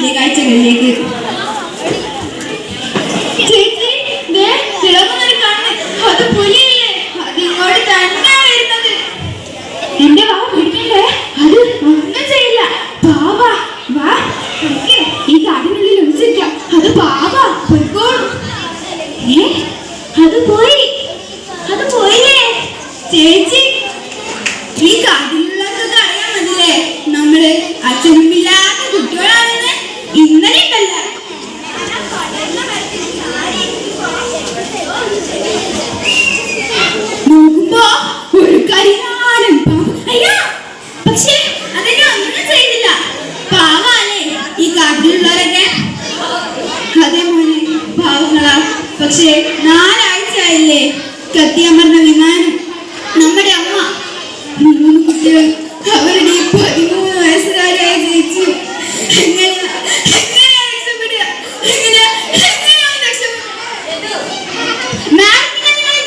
വലിയ കാഴ്ചകളിലേക്ക്. ചേച്ചി അത് പുലിയല്ലേ, അത് ഇങ്ങോട്ട് തന്നെ വരുന്നത്. എന്റെ വാ പിടിക്കണ്ടേ, അത് ഒന്നും ചെയ്യില്ല. പാവാ വാ, ഈ കാടിനുള്ളിൽ ഒളിച്ചിരിക്കാം. അത് പാവാ പോയിക്കോളും. അത് പോയി, അത് പോയില്ലേ ചേച്ചി? ഈ കാട്ടിലുള്ളതൊക്കെ അറിയാൻ മതില്ലേ, നമ്മള് അച്ഛനുമില്ലാത്ത കുട്ടികളാണെന്ന് ഇന്നലെ ഉണ്ടല്ല. നോക്കുമ്പോ ഒരു കരിനാടൻ പാമ്പ്. അയ്യോ, പക്ഷേ അതിനെ ഒന്നും ചെയ്തില്ല. പാവാല്ലേ ഈ കാട്ടിലുള്ളവരൊക്കെ? അതേ മോനെ, പാവങ്ങളാ. പക്ഷേ 4 ആഴ്ചയായില്ലേ കത്തിയമർന്ന വിമാനം. നമ്മുടെ അമ്മ 3 കുട്ടികൾ, അവരുടെ 13 വയസ്സുകാരായ ചേച്ചി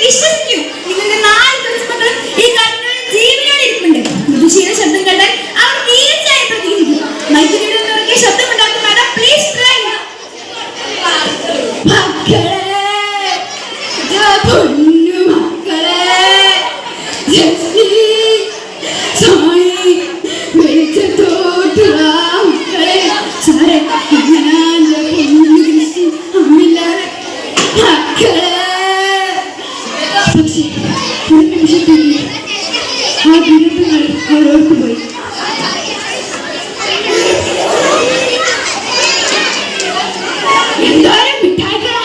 വിശ്വസിക്കൂ, നിങ്ങളുടെ 4 കൊച്ചുമക്കളും ഈ കാട്ടിനുള്ളിൽ ജീവനോടെ ഇരിപ്പുണ്ട്. മൃദുശീല ശബ്ദം കണ്ടാൽ അവർ തീർച്ചയായും പ്രതികരിക്കും. മൈക്കിനുള്ളിൽ ശബ്ദമുണ്ടാക്കും മാഡം, പ്ലീസ് ട്രൈ. പക്ഷേ ഒരു നിമിഷത്തേക്ക് ആ ദുരന്തങ്ങൾ അവരോർത്ത് പോയി. എന്തായാലും മിഠായിക്കളാ,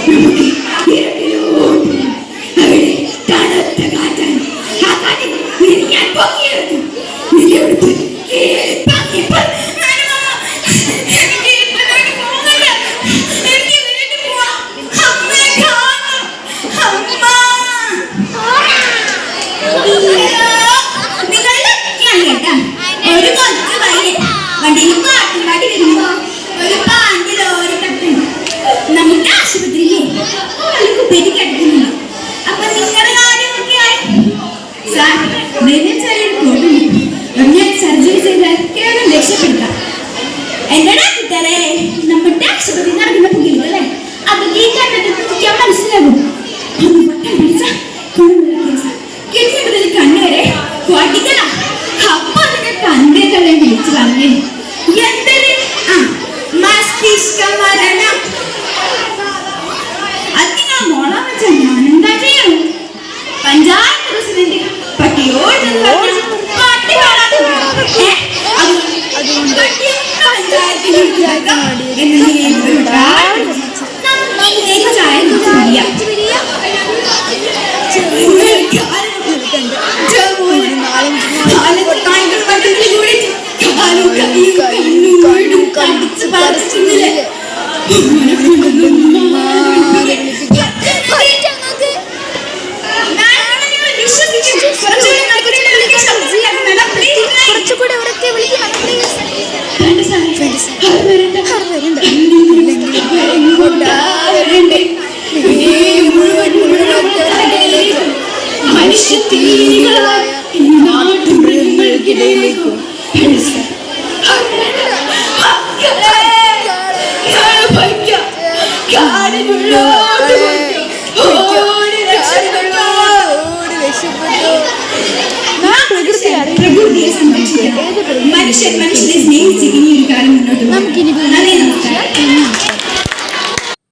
നമുക്ക് അവിടെ തണുത്ത കാറ്റാണ്. ആ കാറ്റിൽ ഞാൻ പൊങ്ങിയെടുത്തു. നിലയെടുത്ത് ഒരു കൊച്ചു വണ്ടിയിൽ പാട്ടുപാടി വരുമ്പോ ഒരു പാണ്ടിൽ ഓരോ തട്ടുണ്ട്. നമ്മുടെ ആശുപത്രിയിലെ കുപ്പേരി കിടക്കുന്നുണ്ട്. അപ്പൊ നിങ്ങളുടെ കാര്യമൊക്കെയായി സാർ ഞാൻ സർജറി ചെയ്താൽ കേവലം രക്ഷപ്പെടുത്താം. എന്താ കുട്ടാരെ, നമ്മുടെ ആശുപത്രി നടക്കുന്ന പുകിലുകളെ അതൊക്കെ ഈ കണ്ടിട്ട് കുട്ടിക്കാൻ മനസ്സിലാകും. കിഡ്നി മുതൽ കണ്ണുവരെ വടികളാ. അപ്പൊ അതിന്റെ തന്തകളെ വിളിച്ചു പറഞ്ഞു, എന്തൊരു മസ്തിഷ്ക മരണം. അതിനാ മോളാ വെച്ച ഞാനെന്താ ചെയ്യും? പഞ്ചായത്ത് പ്രസിഡന്റ് പട്ടിയോട് പട്ടി കാണാതെ കുറച്ചുകൂടെ ഉറക്കെ വിളിക്കണം. മനുഷ്യ തീരുകളായ നാട്ടുമൃഗങ്ങൾക്കിടയിലേക്കും